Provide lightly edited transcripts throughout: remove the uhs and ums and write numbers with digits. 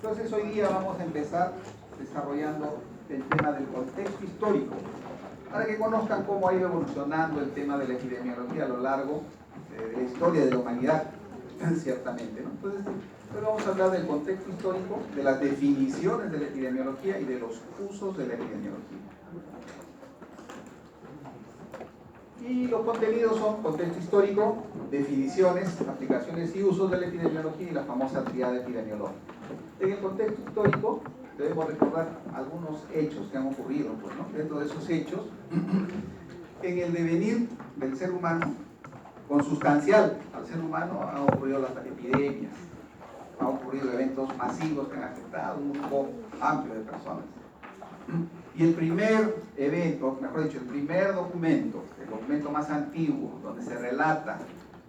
Entonces hoy día vamos a empezar desarrollando el tema del contexto histórico, para que conozcan cómo ha ido evolucionando el tema de la epidemiología a lo largo de la historia de la humanidad, ciertamente, ¿no? Entonces, hoy vamos a hablar del contexto histórico, de las definiciones de la epidemiología y de los usos de la epidemiología. Y los contenidos son contexto histórico, definiciones, aplicaciones y usos de la epidemiología y la famosa triada epidemiológica. En el contexto histórico debemos recordar algunos hechos que han ocurrido, pues, ¿no? Dentro de esos hechos, en el devenir del ser humano, consustancial al ser humano, han ocurrido las epidemias, han ocurrido eventos masivos que han afectado a un grupo amplio de personas. Y el primer evento, mejor dicho, el primer documento, el documento más antiguo, donde se relata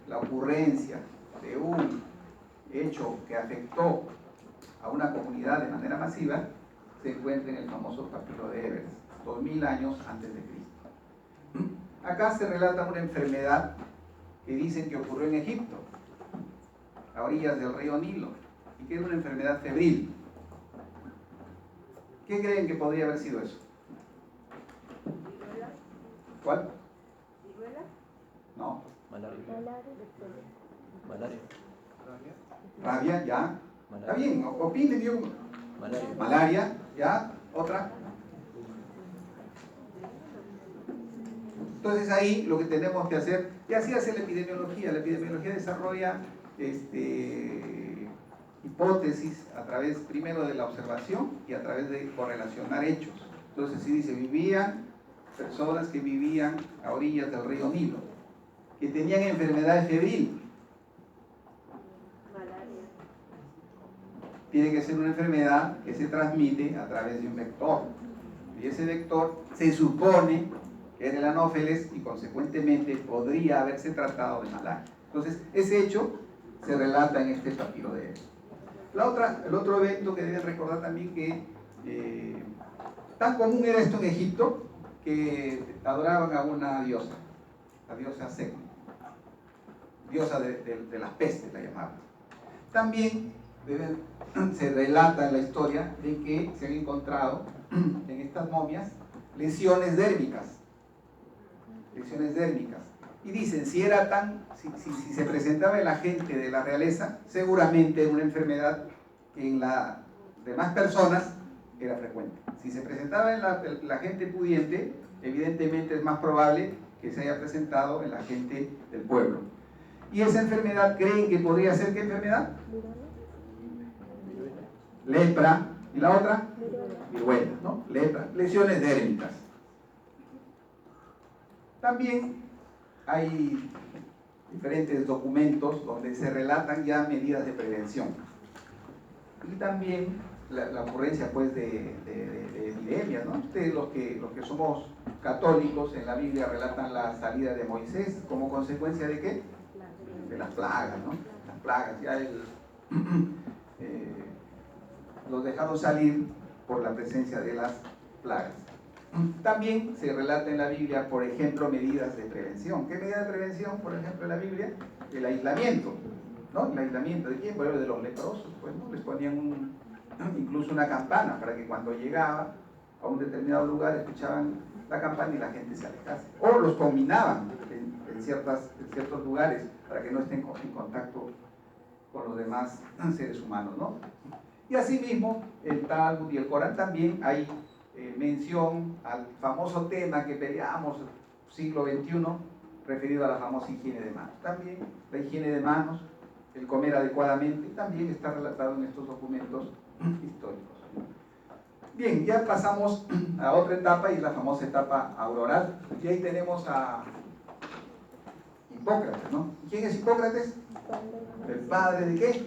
la ocurrencia de un hecho que afectó a una comunidad de manera masiva, se encuentra en el famoso papiro de Ebers, 2000 años antes de Cristo. Acá se relata una enfermedad que dicen que ocurrió en Egipto, a orillas del río Nilo, y que era una enfermedad febril. ¿Qué creen que podría haber sido eso? ¿Cuál? No. Malaria. Rabia, ya. Está bien, opinen yo. Malaria. Malaria, ya. Otra. Entonces ahí lo que tenemos que hacer, y así hace la epidemiología desarrolla hipótesis a través primero de la observación y a través de correlacionar hechos. Entonces si dice, vivían personas que vivían a orillas del río Nilo, que tenían enfermedad febril. Tiene que ser una enfermedad que se transmite a través de un vector. Y ese vector se supone que era el anófeles y consecuentemente podría haberse tratado de malaria. Entonces, ese hecho se relata en este papiro de Ebers. El otro evento que deben recordar también que tan común era esto en Egipto, que adoraban a una diosa, la diosa Sekni, diosa de las pestes la llamaban. También se relata en la historia de que se han encontrado en estas momias lesiones dérmicas. Y dicen, si se presentaba en la gente de la realeza, seguramente era una enfermedad que en las demás personas era frecuente. Si se presentaba en la gente pudiente, evidentemente es más probable que se haya presentado en la gente del pueblo. ¿Y esa enfermedad creen que podría ser qué enfermedad? Lepra. ¿Y la otra? Viruela, ¿no? Lepra. Lesiones dérmicas. También hay diferentes documentos donde se relatan ya medidas de prevención. Y también la ocurrencia pues de epidemias, ¿no? Ustedes los que somos católicos en la Biblia relatan la salida de Moisés como consecuencia de ¿qué? De las plagas, ¿no? Las plagas, ya los dejaron salir por la presencia de las plagas. También se relata en la Biblia, por ejemplo, medidas de prevención. ¿Qué medidas de prevención, por ejemplo, en la Biblia? El aislamiento, ¿no? El aislamiento de quién? Bueno, de los leprosos, pues, ¿no? Les ponían incluso una campana para que cuando llegaba a un determinado lugar escuchaban la campana y la gente se alejase. O los combinaban en ciertos lugares para que no estén en contacto con los demás seres humanos, ¿no? Y asimismo, el Talmud y el Corán también hay mención al famoso tema que peleamos siglo XXI referido a la famosa higiene de manos. También la higiene de manos, el comer adecuadamente, también está relatado en estos documentos históricos. Bien, ya pasamos a otra etapa y es la famosa etapa auroral. Y ahí tenemos a Hipócrates, ¿no? ¿Quién es Hipócrates? ¿El padre de qué?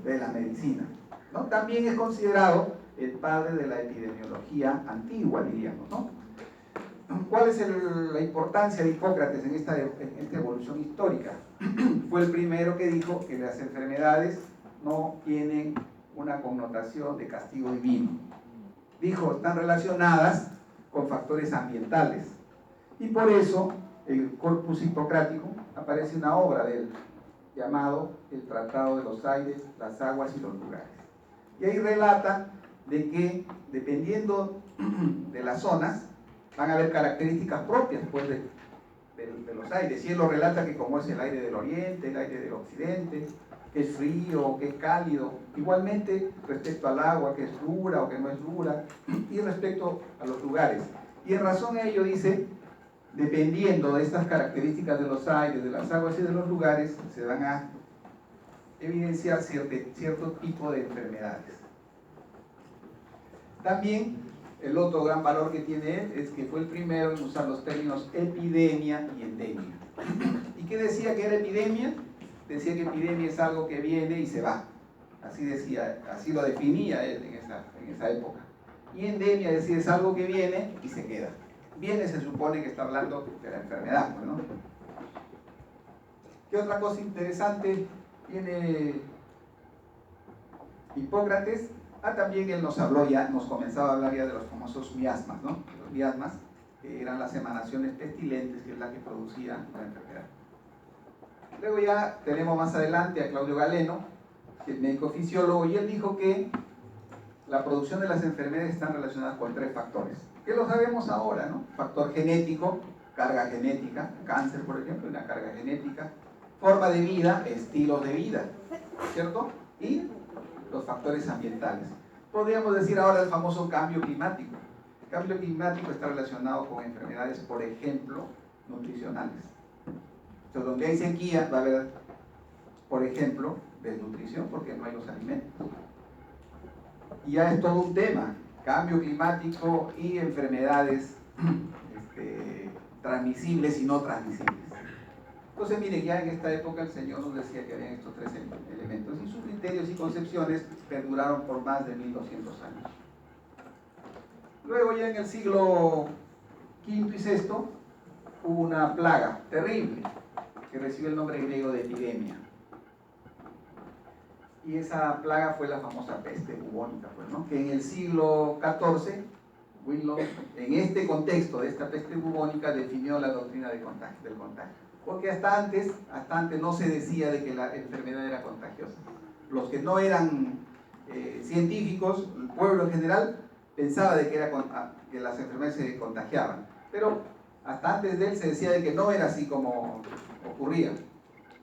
De la medicina, ¿no? También es considerado el padre de la epidemiología antigua, diríamos, ¿no? ¿Cuál es la importancia de Hipócrates en esta evolución histórica? Fue el primero que dijo que las enfermedades no tienen una connotación de castigo divino. Dijo, están relacionadas con factores ambientales. Y por eso, el corpus hipocrático, aparece una obra de él, llamado El Tratado de los Aires, las Aguas y los Lugares. Y ahí relata de que, dependiendo de las zonas, van a haber características propias pues, de los aires. Y él lo relata que como es el aire del oriente, el aire del occidente, que es frío, que es cálido, igualmente respecto al agua, que es dura o que no es dura, y respecto a los lugares. Y en razón a ello dice, dependiendo de estas características de los aires, de las aguas y de los lugares, se van a evidenciar cierto tipo de enfermedades. También el otro gran valor que tiene él es que fue el primero en usar los términos epidemia y endemia. ¿Y qué decía que era epidemia? Decía que epidemia es algo que viene y se va. Así decía, así lo definía él en esa época. Y endemia decía es algo que viene y se queda. Viene se supone que está hablando de la enfermedad, ¿no? ¿Qué otra cosa interesante tiene Hipócrates? También él nos habló ya, nos comenzaba a hablar ya de los famosos miasmas, ¿no? Los miasmas, que eran las emanaciones pestilentes, que es la que producía la enfermedad. Luego ya tenemos más adelante a Claudio Galeno, que es médico fisiólogo, y él dijo que la producción de las enfermedades están relacionadas con 3 factores, que lo sabemos ahora, ¿no? Factor genético, carga genética, cáncer por ejemplo, una carga genética, forma de vida, estilos de vida, ¿cierto? Y los factores ambientales. Podríamos decir ahora el famoso cambio climático. El cambio climático está relacionado con enfermedades, por ejemplo, nutricionales. Entonces, donde hay sequía va a haber, por ejemplo, desnutrición porque no hay los alimentos. Y ya es todo un tema, cambio climático y enfermedades transmisibles y no transmisibles. Entonces, miren, ya en esta época el Señor nos decía que habían estos 3 elementos y sus criterios y concepciones perduraron por más de 1200 años. Luego, ya en el siglo V y VI, hubo una plaga terrible que recibió el nombre griego de epidemia. Y esa plaga fue la famosa peste bubónica, pues, ¿no? Que en el siglo XIV, Winlow, en este contexto de esta peste bubónica, definió la doctrina del contagio. Porque hasta antes no se decía de que la enfermedad era contagiosa. Los que no eran científicos, el pueblo en general, pensaba de que las enfermedades se contagiaban. Pero hasta antes de él se decía de que no era así como ocurría.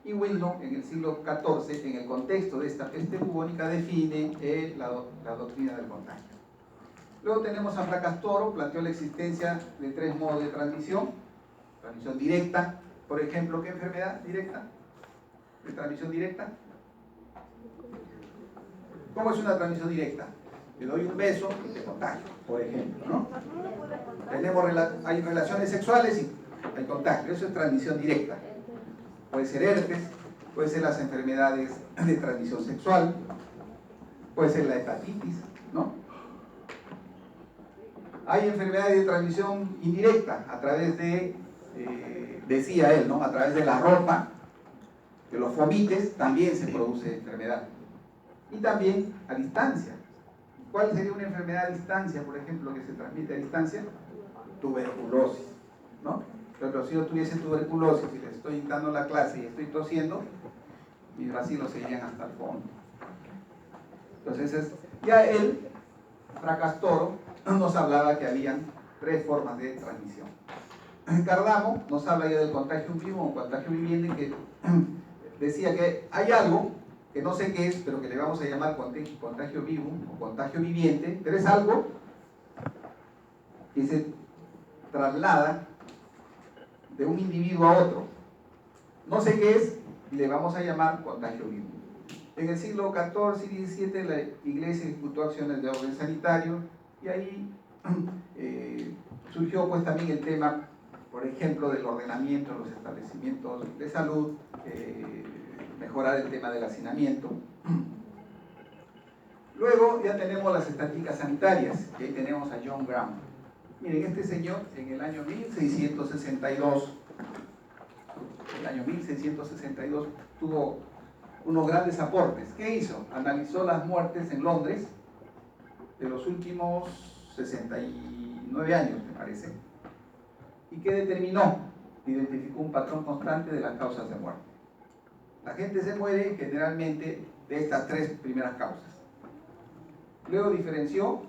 Y Winlow, en el siglo XIV, en el contexto de esta peste bubónica, define la doctrina del contagio. Luego tenemos a Fracastoro, planteó la existencia de 3 modos de transmisión. Transmisión directa, por ejemplo, ¿qué enfermedad directa? ¿De transmisión directa? ¿Cómo es una transmisión directa? Te doy un beso y te contagio, por ejemplo, ¿no? Hay relaciones sexuales y hay contagio, eso es transmisión directa. Puede ser herpes, puede ser las enfermedades de transmisión sexual, puede ser la hepatitis, ¿no? Hay enfermedades de transmisión indirecta a través de, decía él, ¿no? A través de la ropa, de los fomites, también se produce enfermedad. Y también a distancia. ¿Cuál sería una enfermedad a distancia, por ejemplo, que se transmite a distancia? Tuberculosis, ¿no? Pero si yo tuviese tuberculosis y les estoy dictando la clase y estoy tosiendo, mis vacilos se llegan hasta el fondo. Entonces, ya él, Fracastoro, nos hablaba que habían 3 formas de transmisión. Cardano nos habla ya del contagio vivo o contagio viviente, que decía que hay algo que no sé qué es, pero que le vamos a llamar contagio vivo o contagio viviente, pero es algo que se traslada de un individuo a otro. No sé qué es, y le vamos a llamar contagio vivo. En el siglo XIV y XVII la Iglesia ejecutó acciones de orden sanitario y ahí surgió pues también el tema, por ejemplo, del ordenamiento de los establecimientos de salud, mejorar el tema del hacinamiento. Luego ya tenemos las estadísticas sanitarias, y ahí tenemos a John Graham. Miren, este señor en el año 1662, tuvo unos grandes aportes. ¿Qué hizo? Analizó las muertes en Londres de los últimos 69 años, me parece. ¿Y qué determinó? Identificó un patrón constante de las causas de muerte. La gente se muere generalmente de estas 3 primeras causas. Luego diferenció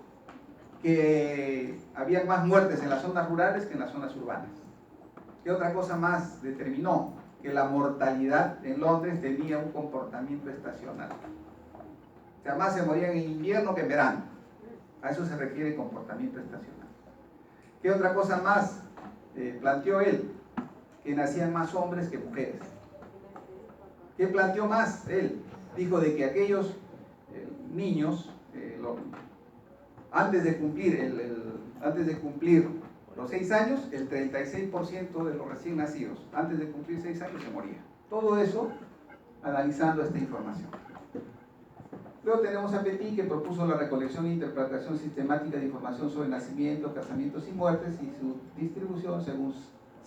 que había más muertes en las zonas rurales que en las zonas urbanas. ¿Qué otra cosa más determinó? Que la mortalidad en Londres tenía un comportamiento estacional. O sea, más se morían en invierno que en verano. A eso se refiere comportamiento estacional. ¿Qué otra cosa más planteó él? Que nacían más hombres que mujeres. ¿Qué planteó más él? Dijo de que aquellos niños, antes de cumplir los 6 años, el 36% de los recién nacidos, antes de cumplir 6 años, se moría. Todo eso analizando esta información. Luego tenemos a Petit, que propuso la recolección e interpretación sistemática de información sobre nacimientos, casamientos y muertes y su distribución según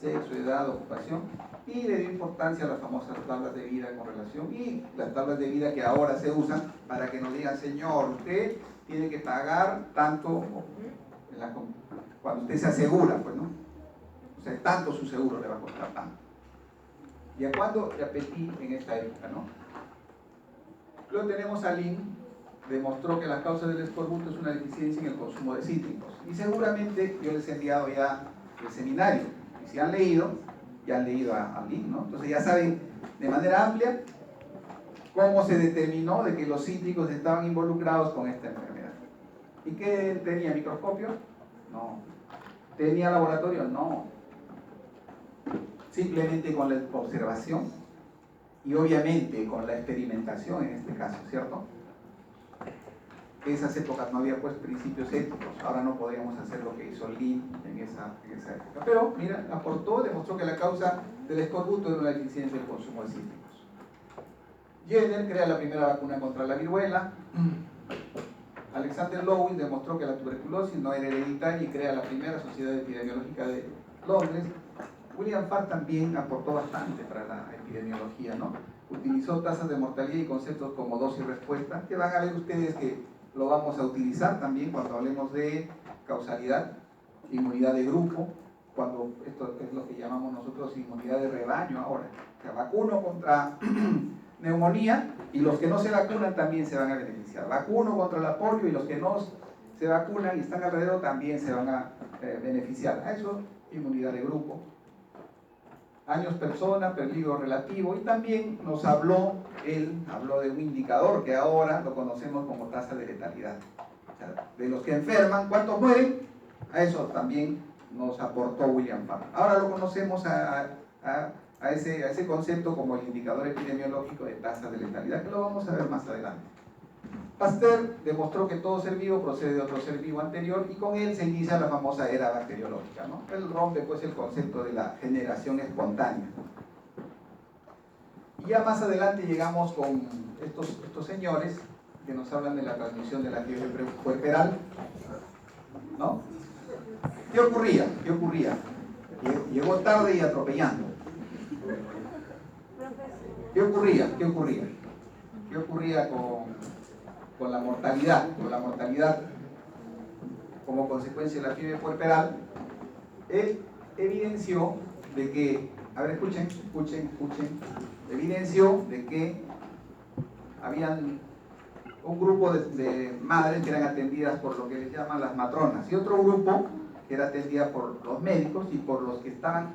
sexo, edad, ocupación, y le dio importancia a las famosas tablas de vida con relación, y las tablas de vida que ahora se usan para que nos digan, señor, usted tiene que pagar tanto cuando usted se asegura, pues, ¿no? O sea, tanto su seguro le va a costar tanto. ¿Y a cuándo? Y a Petit en esta época, ¿no? Luego tenemos a Lin, demostró que la causa del escorbuto es una deficiencia en el consumo de cítricos. Y seguramente yo les he enviado ya el seminario. Y si han leído, ya han leído a Lin, ¿no? Entonces ya saben de manera amplia cómo se determinó de que los cítricos estaban involucrados con esta enfermedad. ¿Y qué tenía? ¿Microscopio? No. ¿Tenía laboratorio? No. Simplemente con la observación y obviamente con la experimentación en este caso, ¿cierto? En esas épocas no había pues principios éticos, ahora no podríamos hacer lo que hizo Lin en esa época. Pero, mira, aportó, demostró que la causa del escorbuto era una deficiencia del consumo de cítricos. Jenner crea la primera vacuna contra la viruela. Alexander Lowen demostró que la tuberculosis no era hereditaria y crea la primera sociedad epidemiológica de Londres. William Farr también aportó bastante para la epidemiología, ¿no? Utilizó tasas de mortalidad y conceptos como dosis y respuesta, que van a ver ustedes que lo vamos a utilizar también cuando hablemos de causalidad, inmunidad de grupo, cuando esto es lo que llamamos nosotros inmunidad de rebaño ahora. O sea, vacuno contra neumonía y los que no se vacunan también se van a beneficiar. Vacuno contra la polio y los que no se vacunan y están alrededor también se van a beneficiar. A eso, inmunidad de grupo. Años persona, peligro relativo, y también nos habló de un indicador que ahora lo conocemos como tasa de letalidad. O sea, de los que enferman, ¿cuántos mueren? A eso también nos aportó William Farr. Ahora lo conocemos a ese concepto como el indicador epidemiológico de tasa de letalidad, que lo vamos a ver más adelante. Pasteur demostró que todo ser vivo procede de otro ser vivo anterior y con él se inicia la famosa era bacteriológica, ¿no? Él rompe pues el concepto de la generación espontánea. Y ya más adelante llegamos con estos señores que nos hablan de la transmisión de la fiebre puerperal, ¿no? ¿Qué ocurría? Llegó tarde y atropellando. ¿Qué ocurría con la mortalidad? Con la mortalidad como consecuencia de la fiebre puerperal. Él evidenció de que, a ver, escuchen, evidenció de que habían un grupo de madres que eran atendidas por lo que les llaman las matronas y otro grupo que era atendida por los médicos y por los que estaban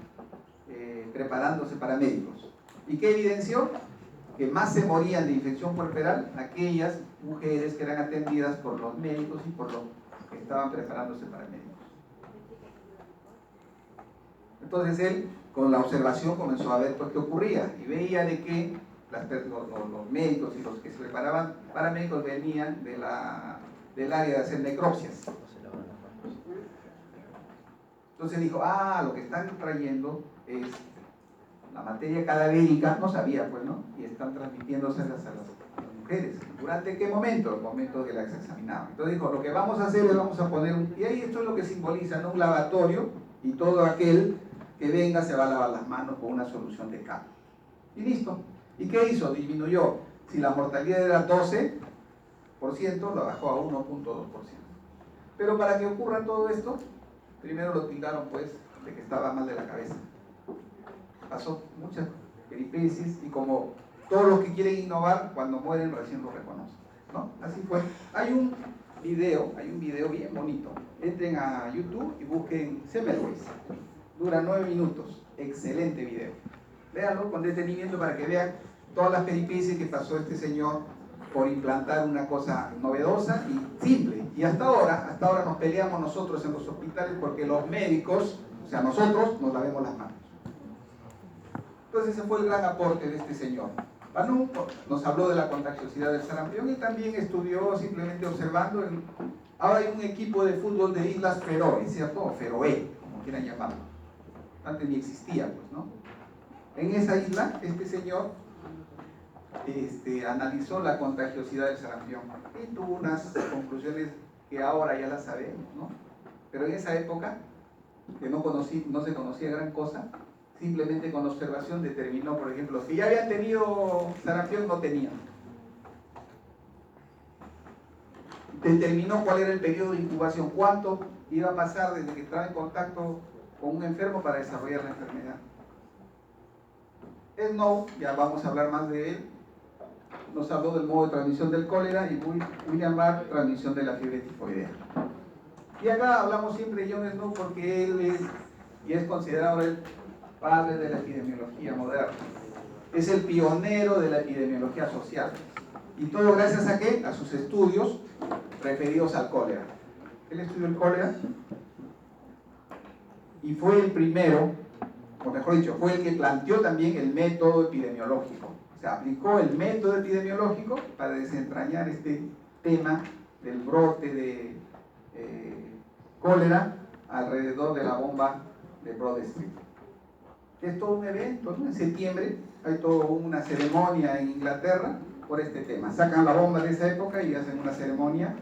preparándose para médicos. ¿Y qué evidenció? Que más se morían de infección puerperal aquellas mujeres que eran atendidas por los médicos y por los que estaban preparándose para médicos. Entonces él, con la observación, comenzó a ver pues, qué ocurría y veía de que los médicos y los que se preparaban para médicos venían del área de hacer necropsias. Entonces dijo, lo que están trayendo es la materia cadavérica, no sabía pues, ¿no? Y están transmitiéndose a las mujeres. ¿Durante qué momento? El momento que las examinaban. Entonces dijo, lo que vamos a hacer es vamos a poner y ahí esto es lo que simboliza, ¿no? Un lavatorio, y todo aquel que venga se va a lavar las manos con una solución de cal. Y listo. ¿Y qué hizo? Disminuyó. Si la mortalidad era 12%, lo bajó a 1.2%. Pero para que ocurra todo esto, primero lo tildaron pues de que estaba mal de la cabeza. Pasó muchas peripecias y como todos los que quieren innovar, cuando mueren recién lo reconocen, ¿no? Así fue. Hay video, hay un video bien bonito. Entren a YouTube y busquen Semmelweis. Dura 9 minutos. Excelente video. Véanlo con detenimiento para que vean todas las peripecias que pasó este señor por implantar una cosa novedosa y simple. Y hasta ahora nos peleamos nosotros en los hospitales porque los médicos, o sea, nosotros nos lavemos las manos. Entonces ese fue el gran aporte de este señor. Banú nos habló de la contagiosidad del sarampión y también estudió simplemente observando. Ahora hay un equipo de fútbol de Islas Feroe, ¿cierto? O Feroe, como quieran llamarlo. Antes ni existía, pues, ¿no? En esa isla, este señor analizó la contagiosidad del sarampión y tuvo unas conclusiones que ahora ya las sabemos, ¿no? Pero en esa época, que no se conocía gran cosa, simplemente con observación determinó, por ejemplo, los que ya habían tenido sarampión no tenían. Determinó cuál era el periodo de incubación, cuánto iba a pasar desde que entraba en contacto con un enfermo para desarrollar la enfermedad. Snow, ya vamos a hablar más de él, nos habló del modo de transmisión del cólera, y William Barr, transmisión de la fiebre tifoidea. Y acá hablamos siempre de John Snow porque él es considerado el padre de la epidemiología moderna. Es el pionero de la epidemiología social. ¿Y todo gracias a qué? A sus estudios referidos al cólera. Él estudió el cólera y fue el primero, o mejor dicho, fue el que planteó también el método epidemiológico. O sea, aplicó el método epidemiológico para desentrañar este tema del brote de cólera alrededor de la bomba de Broad Street. Es todo un evento, ¿no? En septiembre hay toda una ceremonia en Inglaterra por este tema. Sacan la bomba de esa época y hacen una ceremonia.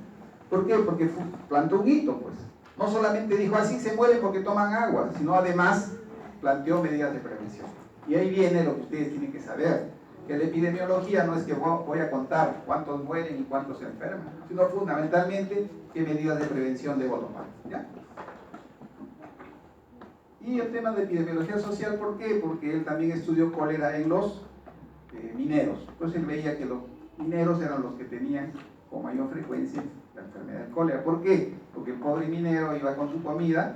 ¿Por qué? Porque plantó un hito, pues. No solamente dijo así se mueren porque toman agua, sino además planteó medidas de prevención. Y ahí viene lo que ustedes tienen que saber, que la epidemiología no es que voy a contar cuántos mueren y cuántos se enferman, sino fundamentalmente qué medidas de prevención debo tomar, ¿ya? Y el tema de epidemiología social, ¿por qué? Porque él también estudió cólera en los mineros. Entonces él veía que los mineros eran los que tenían con mayor frecuencia la enfermedad del cólera. ¿Por qué? Porque el pobre minero iba con su comida,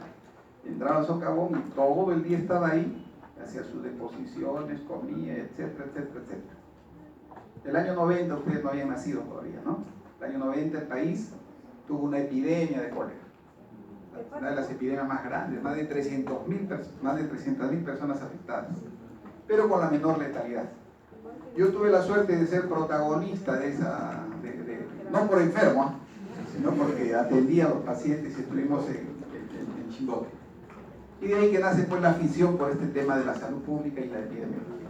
entraba al socavón y todo el día estaba ahí, hacía sus deposiciones, comía, etcétera, etcétera, etcétera. El año 90, ustedes no habían nacido todavía, ¿no? El año 90 el país tuvo una epidemia de cólera. Una de las epidemias más grandes, más de 300.000 personas afectadas, pero con la menor letalidad. Yo tuve la suerte de ser protagonista de esa, no por enfermo, sino porque atendía a los pacientes y estuvimos en Chimbote. Y de ahí que nace pues la afición por este tema de la salud pública y la epidemiología.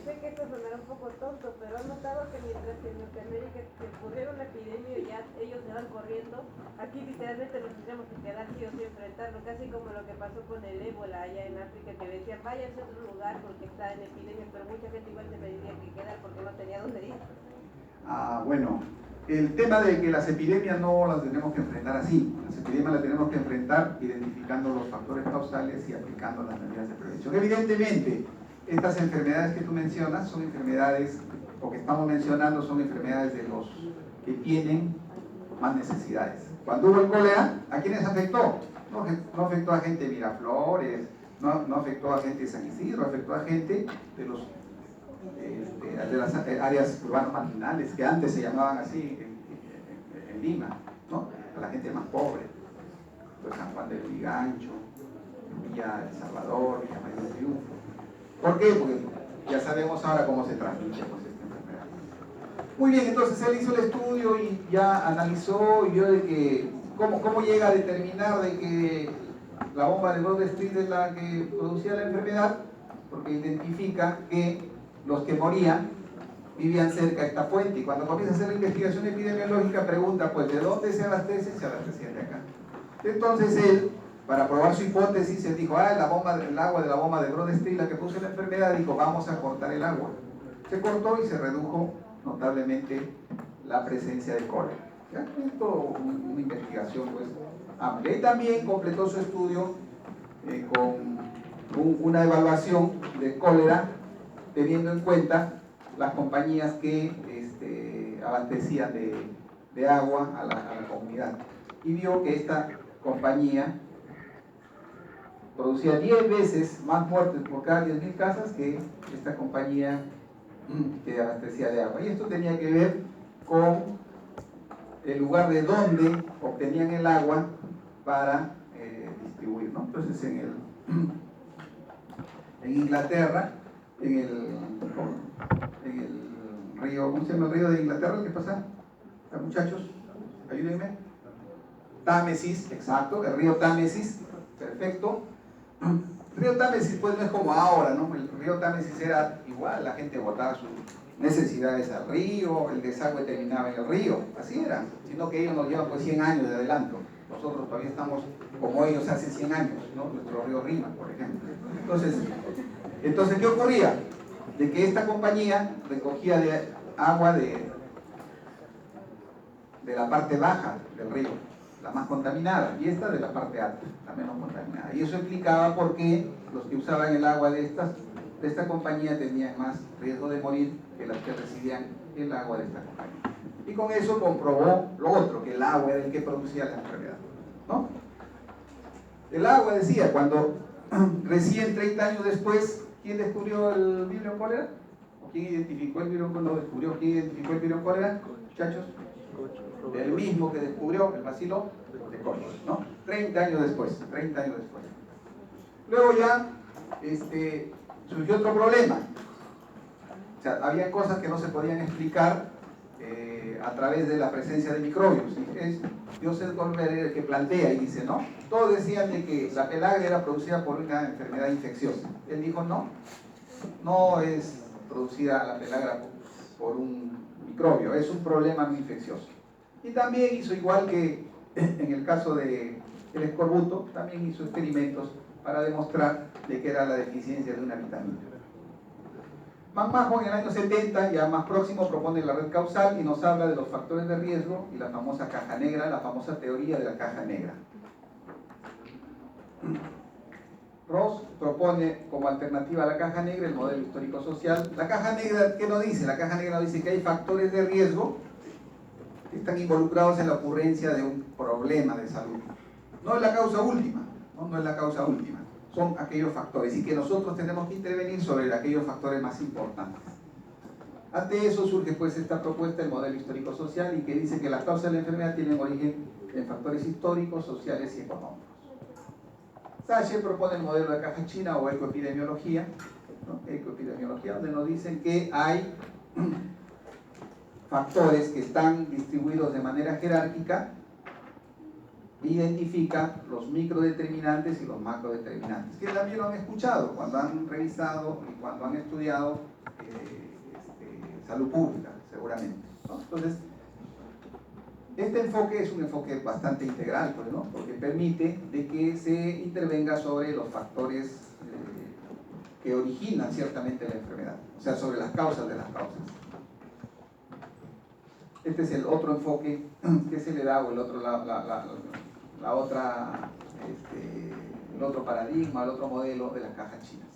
Sé que esto sonará un poco tonto, pero he notado que mientras en Norteamérica se ocurriera una epidemia y ya ellos se van corriendo, aquí literalmente nos tendríamos que quedar sí o sí enfrentarlo, casi como lo que pasó con el ébola allá en África, que decían váyanse a otro lugar porque está en epidemia, pero mucha gente igual se tendría que quedar porque no tenía dónde ir. Bueno, el tema de que las epidemias no las tenemos que enfrentar así, las epidemias las tenemos que enfrentar identificando los factores causales y aplicando las medidas de prevención. Evidentemente, estas enfermedades que tú mencionas son enfermedades, o que estamos mencionando, son enfermedades de los que tienen más necesidades. Cuando hubo el cólera, ¿a quiénes afectó? No afectó a gente de Miraflores, no afectó a gente de San Isidro, afectó a gente de las áreas urbanas marginales, que antes se llamaban así en Lima, ¿no? A la gente más pobre, pues San Juan del Lurigancho, Villa El Salvador, Villa María del Triunfo. ¿Por qué? Porque ya sabemos ahora cómo se transmite pues, esta enfermedad. Muy bien, entonces él hizo el estudio y ya analizó y vio de que cómo llega a determinar de que la bomba de Broad Street es la que producía la enfermedad, porque identifica que los que morían vivían cerca de esta fuente, y cuando comienza a hacer la investigación epidemiológica pregunta, pues, ¿de dónde se abastece? Se abastecía de acá. Entonces él, para probar su hipótesis, él dijo, el agua de la bomba de Broad Street, la que puso la enfermedad, dijo, vamos a cortar el agua. Se cortó y se redujo notablemente la presencia de cólera. ¿Ya? Esto una investigación pues amplia. Y también completó su estudio con una evaluación de cólera, teniendo en cuenta las compañías que abastecían de agua a la comunidad. Y vio que esta compañía producía 10 veces más muertes por cada 10.000 casas que esta compañía que abastecía de agua. Y esto tenía que ver con el lugar de donde obtenían el agua para distribuir, ¿no? Entonces en Inglaterra, en el río, ¿cómo se llama el río de Inglaterra? ¿Qué pasa? Muchachos, ayúdenme. Támesis, exacto, el río Támesis, perfecto. El río Támesis pues no es como ahora, ¿no? El río Támesis era igual, la gente botaba sus necesidades al río, el desagüe terminaba en el río, así era, sino que ellos nos llevan pues 100 años de adelanto. Nosotros todavía estamos como ellos hace 100 años, ¿no? Nuestro río Rima, por ejemplo. Entonces, ¿qué ocurría? De que esta compañía recogía agua de la parte baja del río, la más contaminada, y esta de la parte alta, la menos contaminada. Y eso implicaba porque los que usaban el agua de esta compañía tenían más riesgo de morir que las que recibían el agua de esta compañía. Y con eso comprobó lo otro, que el agua era el que producía la enfermedad, ¿no? El agua, decía, cuando recién 30 años después, ¿quién descubrió el vibrio cólera? ¿O quién identificó el vibrio cólera? ¿Lo descubrió? ¿Quién identificó el vibrio cólera, muchachos? El mismo que descubrió el bacilo de Koch, ¿no? 30 años después, 30 años después. Luego ya surgió otro problema. O sea, había cosas que no se podían explicar a través de la presencia de microbios. Es Joseph Goldberg el que plantea y dice, ¿no? Todos decían de que la pelagra era producida por una enfermedad infecciosa. Él dijo, no es producida la pelagra por un microbio, es un problema infeccioso. Y también hizo, igual que en el caso del escorbuto, también hizo experimentos para demostrar de que era la deficiencia de una vitamina. McMahon en el año 70, ya más próximo, propone la red causal y nos habla de los factores de riesgo y la famosa caja negra, la famosa teoría de la caja negra. Ross propone como alternativa a la caja negra el modelo histórico-social. La caja negra, ¿qué nos dice? La caja negra nos dice que hay factores de riesgo que están involucrados en la ocurrencia de un problema de salud. No es la causa última, no es la causa última. Son aquellos factores y que nosotros tenemos que intervenir sobre aquellos factores más importantes. Ante eso surge pues esta propuesta del modelo histórico-social y que dice que las causas de la enfermedad tienen origen en factores históricos, sociales y económicos. Sacher propone el modelo de caja china o ecoepidemiología, ¿no? Ecoepidemiología, donde nos dicen que hay factores que están distribuidos de manera jerárquica, identifica los microdeterminantes y los macrodeterminantes, que también lo han escuchado cuando han revisado y cuando han estudiado salud pública, seguramente, ¿no? Entonces, este enfoque es un enfoque bastante integral, pues, ¿no? Porque permite de que se intervenga sobre los factores que originan ciertamente la enfermedad, o sea, sobre las causas de las causas. Este es el otro enfoque que se le da, o el otro paradigma, el otro modelo de las cajas chinas.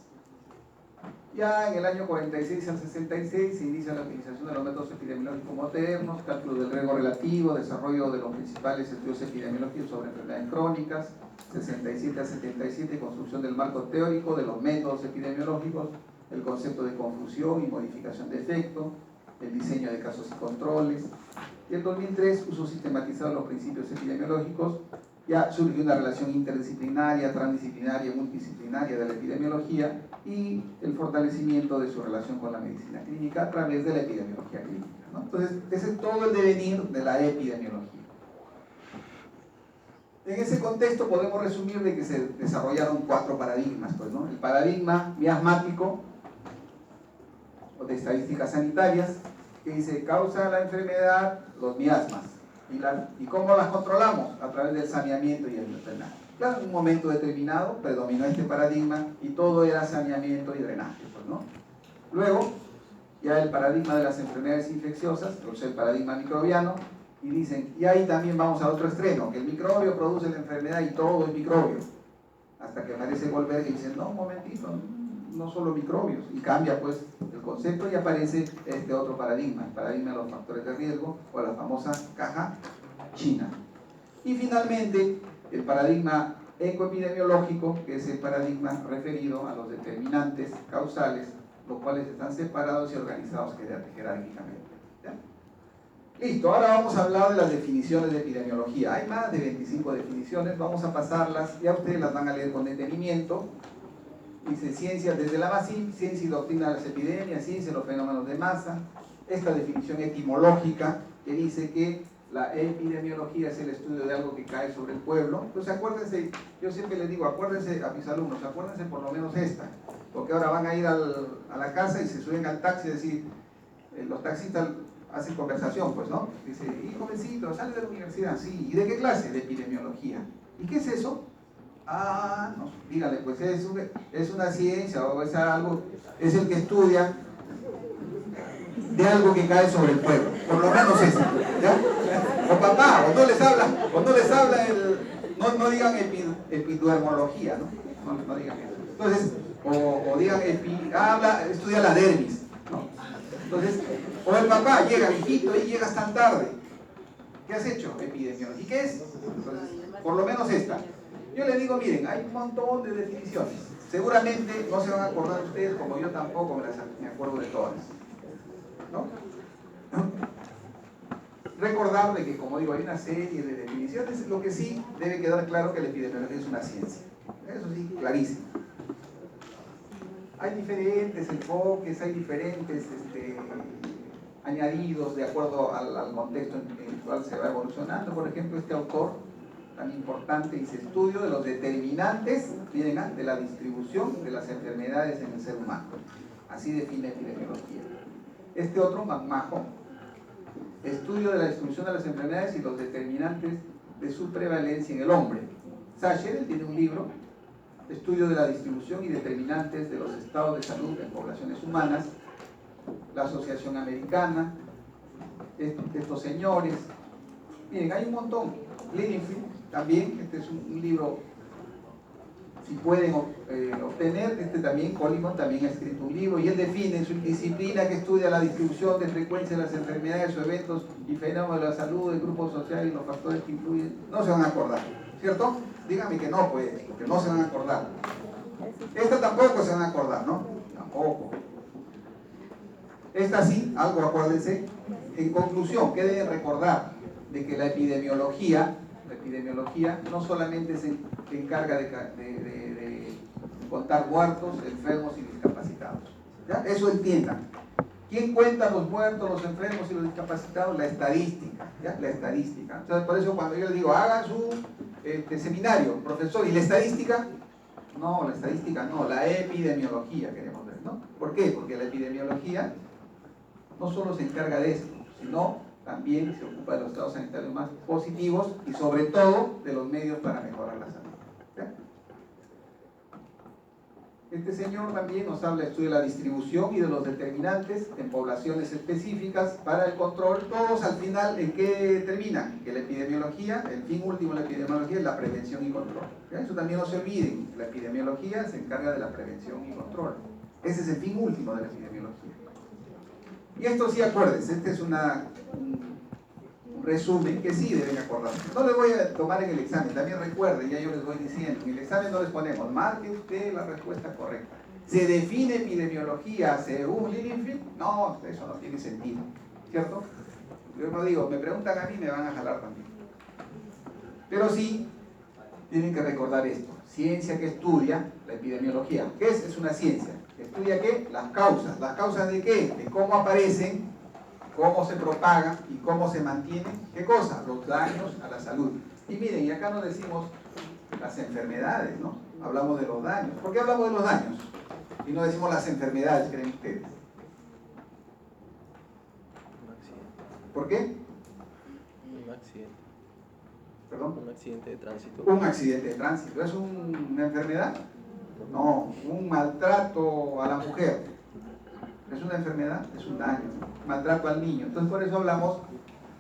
Ya en el año 46 al 66 se inicia la utilización de los métodos epidemiológicos modernos, cálculo del riesgo relativo, desarrollo de los principales estudios epidemiológicos sobre enfermedades crónicas, 67 al 77, construcción del marco teórico de los métodos epidemiológicos, el concepto de confusión y modificación de efecto, el diseño de casos y controles. Y en 2003, uso sistematizado de los principios epidemiológicos, ya surge una relación interdisciplinaria, transdisciplinaria, multidisciplinaria de la epidemiología y el fortalecimiento de su relación con la medicina clínica a través de la epidemiología clínica, ¿no? Entonces, ese es todo el devenir de la epidemiología. En ese contexto podemos resumir de que se desarrollaron 4 paradigmas, pues, ¿no? El paradigma miasmático, o de estadísticas sanitarias, que dice, causa la enfermedad los miasmas. ¿Y cómo las controlamos? A través del saneamiento y el drenaje. Claro, en un momento determinado predominó este paradigma y todo era saneamiento y drenaje, pues, ¿no? Luego, ya el paradigma de las enfermedades infecciosas, o sea, el paradigma microbiano, y dicen, y ahí también vamos a otro extremo, que el microbio produce la enfermedad y todo es microbio. Hasta que aparece Goldberg y dice, no, un momentito, no solo microbios, y cambia pues el concepto y aparece este otro paradigma, el paradigma de los factores de riesgo o la famosa caja china. Y finalmente el paradigma ecoepidemiológico, que es el paradigma referido a los determinantes causales, los cuales están separados y organizados jerárquicamente. ¿Ya? Listo, ahora vamos a hablar de las definiciones de epidemiología. Hay más de 25 definiciones, vamos a pasarlas, ya ustedes las van a leer con detenimiento. Dice ciencia, desde la más simple, ciencia y doctrina de las epidemias, ciencia de los fenómenos de masa. Esta definición etimológica que dice que la epidemiología es el estudio de algo que cae sobre el pueblo. Entonces acuérdense, yo siempre les digo, acuérdense a mis alumnos, acuérdense por lo menos esta, porque ahora van a ir a la casa y se suben al taxi y decir, los taxistas hacen conversación, pues, ¿no? Dice, y jovencito, sale de la universidad, sí, ¿y de qué clase? De epidemiología. ¿Y qué es eso? Ah, no, dígale, pues es una ciencia o es algo, es el que estudia de algo que cae sobre el pueblo, por lo menos eso, ¿ya? O papá, o no les habla no digan epiduermología, ¿no? No digan eso. Entonces, o digan estudia la dermis, ¿no? Entonces, o el papá llega, hijito, y llegas tan tarde, ¿qué has hecho? Epidemiología. ¿Y qué es? Entonces, por lo menos esta. Yo les digo, miren, hay un montón de definiciones. Seguramente no se van a acordar ustedes, como yo tampoco me acuerdo de todas, ¿no? Recordar de que, como digo, hay una serie de definiciones. Lo que sí debe quedar claro que la epidemiología es una ciencia. Eso sí, clarísimo. Hay diferentes enfoques, hay diferentes añadidos de acuerdo al contexto en el cual se va evolucionando. Por ejemplo, este autor tan importante dice estudio de los determinantes, miren, de la distribución de las enfermedades en el ser humano. Así define epidemiología. Este otro, McMahon, estudio de la distribución de las enfermedades y los determinantes de su prevalencia en el hombre. Sacher tiene un libro, estudio de la distribución y determinantes de los estados de salud en poblaciones humanas. La Asociación Americana, estos señores, miren, hay un montón. Linenfield también, este es un libro, si pueden obtener, también, Coleman también ha escrito un libro, y él define en su disciplina que estudia la distribución de frecuencia de las enfermedades o eventos y fenómenos de la salud, del grupo social y los factores que influyen. No se van a acordar, ¿cierto? Díganme que no, pues, porque no se van a acordar. Esta tampoco se van a acordar, ¿no? Tampoco. Esta sí, algo acuérdense. En conclusión, ¿qué deben recordar? De que la epidemiología no solamente se encarga de contar muertos, enfermos y discapacitados. ¿Ya? Eso entiendan. ¿Quién cuenta los muertos, los enfermos y los discapacitados? La estadística. ¿Ya? La estadística. Entonces, por eso cuando yo les digo, hagan su seminario, profesor, ¿y la estadística? No, la estadística no, la epidemiología queremos ver, ¿no? ¿Por qué? Porque la epidemiología no solo se encarga de esto, sino también se ocupa de los estados sanitarios más positivos y sobre todo de los medios para mejorar la salud. ¿Ya? Este señor también nos habla de estudio de la distribución y de los determinantes en poblaciones específicas para el control. Todos al final, ¿en qué terminan? Que la epidemiología, el fin último de la epidemiología es la prevención y control. ¿Ya? Eso también no se olviden, la epidemiología se encarga de la prevención y control. Ese es el fin último de la epidemiología. Y esto sí, acuérdense, este es un resumen que sí deben acordarse. No les voy a tomar en el examen, también recuerden, ya yo les voy diciendo, en el examen no les ponemos, marque usted la respuesta correcta. ¿Se define epidemiología según Linenfield? No, eso no tiene sentido, ¿cierto? Yo no digo, me preguntan a mí, me van a jalar también. Pero sí, tienen que recordar esto, ciencia que estudia la epidemiología. ¿Qué es? Es una ciencia. ¿Estudia qué? Las causas. ¿Las causas de qué? De cómo aparecen, cómo se propagan y cómo se mantienen. ¿Qué cosa? Los daños a la salud. Y miren, y acá no decimos las enfermedades, ¿no? Hablamos de los daños. ¿Por qué hablamos de los daños? Y no decimos las enfermedades, creen ustedes. ¿Por qué? Un accidente. ¿Perdón? Un accidente de tránsito. Un accidente de tránsito. ¿Es una enfermedad? No, un maltrato a la mujer. ¿Es una enfermedad? Es un daño. Maltrato al niño. Entonces por eso hablamos,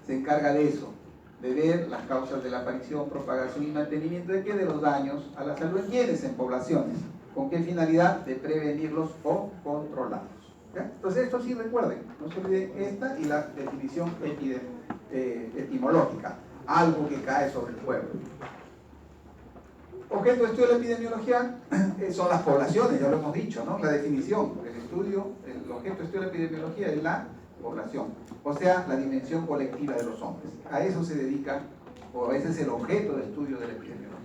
se encarga de eso, de ver las causas de la aparición, propagación y mantenimiento de qué, de los daños a la salud en quiénes, en poblaciones. ¿Con qué finalidad? De prevenirlos o controlarlos. ¿Ya? Entonces esto sí recuerden, no se olviden esta y la definición etimológica, algo que cae sobre el pueblo. Objeto de estudio de la epidemiología son las poblaciones, ya lo hemos dicho, ¿no? La definición, el objeto de estudio de la epidemiología es la población, o sea, la dimensión colectiva de los hombres. A eso se dedica, o ese es el objeto de estudio de la epidemiología.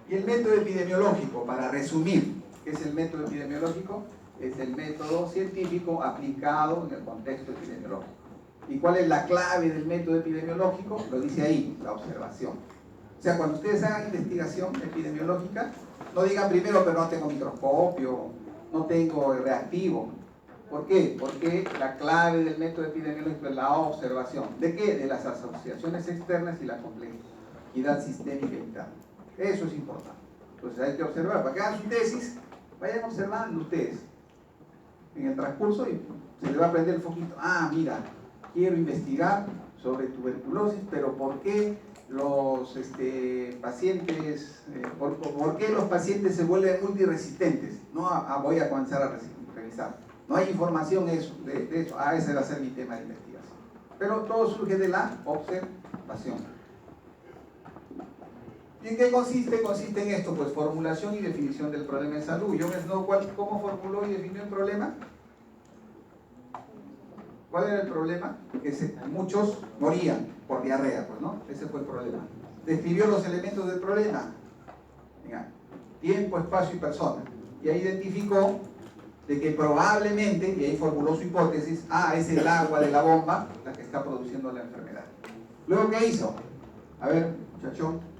Y el método epidemiológico, para resumir, ¿qué es el método epidemiológico? Es el método científico aplicado en el contexto epidemiológico. ¿Y cuál es la clave del método epidemiológico? Lo dice ahí, la observación. O sea, cuando ustedes hagan investigación epidemiológica, no digan primero, pero no tengo microscopio, no tengo reactivo. ¿Por qué? Porque la clave del método epidemiológico es la observación. ¿De qué? De las asociaciones externas y la complejidad sistémica interna. Eso es importante. Entonces hay que observar. Para que hagan su tesis, vayan observando ustedes en el transcurso y se les va a prender el foquito. Ah, mira, quiero investigar sobre tuberculosis, pero ¿por qué los pacientes, por qué los pacientes se vuelven multiresistentes? No, voy a comenzar a revisar. No hay información de eso. Ese va a ser mi tema de investigación. Pero todo surge de la observación. ¿Y en qué consiste? Consiste en esto, pues formulación y definición del problema de salud. Yo ¿cómo formuló y definió el problema? ¿Cuál era el problema? Que muchos morían por diarrea, pues, ¿no? Ese fue el problema. Describió los elementos del problema. Venga, tiempo, espacio y persona. Y ahí identificó de que probablemente, y ahí formuló su hipótesis, es el agua de la bomba la que está produciendo la enfermedad. Luego, ¿qué hizo? A ver, muchachón.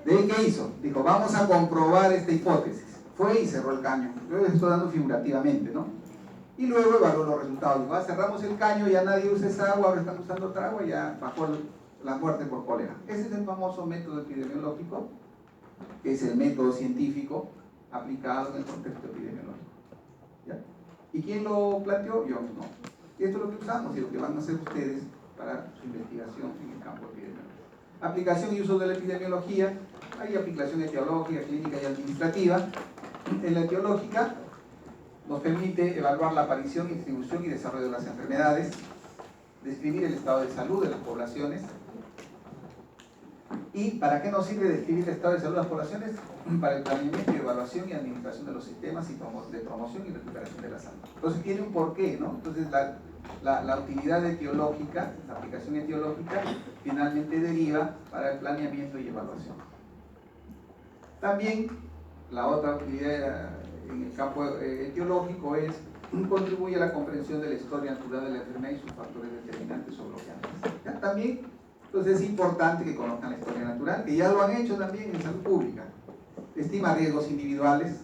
¿Qué hizo? Dijo, vamos a comprobar esta hipótesis. Fue y cerró el caño. Yo les estoy dando figurativamente, ¿no? Y luego evaluó los resultados. Dijo, cerramos el caño, ya nadie usa esa agua, ahora están usando otra agua, ya bajó la muerte por cólera. Ese es el famoso método epidemiológico, que es el método científico aplicado en el contexto epidemiológico. ¿Ya? ¿Y quién lo planteó? Yo no. Y esto es lo que usamos y lo que van a hacer ustedes para su investigación en el campo epidemiológico. Aplicación y uso de la epidemiología. Hay aplicación etiológica, clínica y administrativa. En la etiológica nos permite evaluar la aparición, distribución y desarrollo de las enfermedades, describir el estado de salud de las poblaciones. ¿Y para qué nos sirve describir el estado de salud de las poblaciones? Para el planeamiento, evaluación y administración de los sistemas de promoción y recuperación de la salud. Entonces tiene un porqué, ¿no? Entonces la utilidad etiológica, la aplicación etiológica, finalmente deriva para el planeamiento y evaluación. También la otra utilidad en el campo etiológico es contribuye a la comprensión de la historia natural de la enfermedad y sus factores determinantes o bloqueantes. También, entonces es importante que conozcan la historia natural, que ya lo han hecho también en salud pública. Estima riesgos individuales,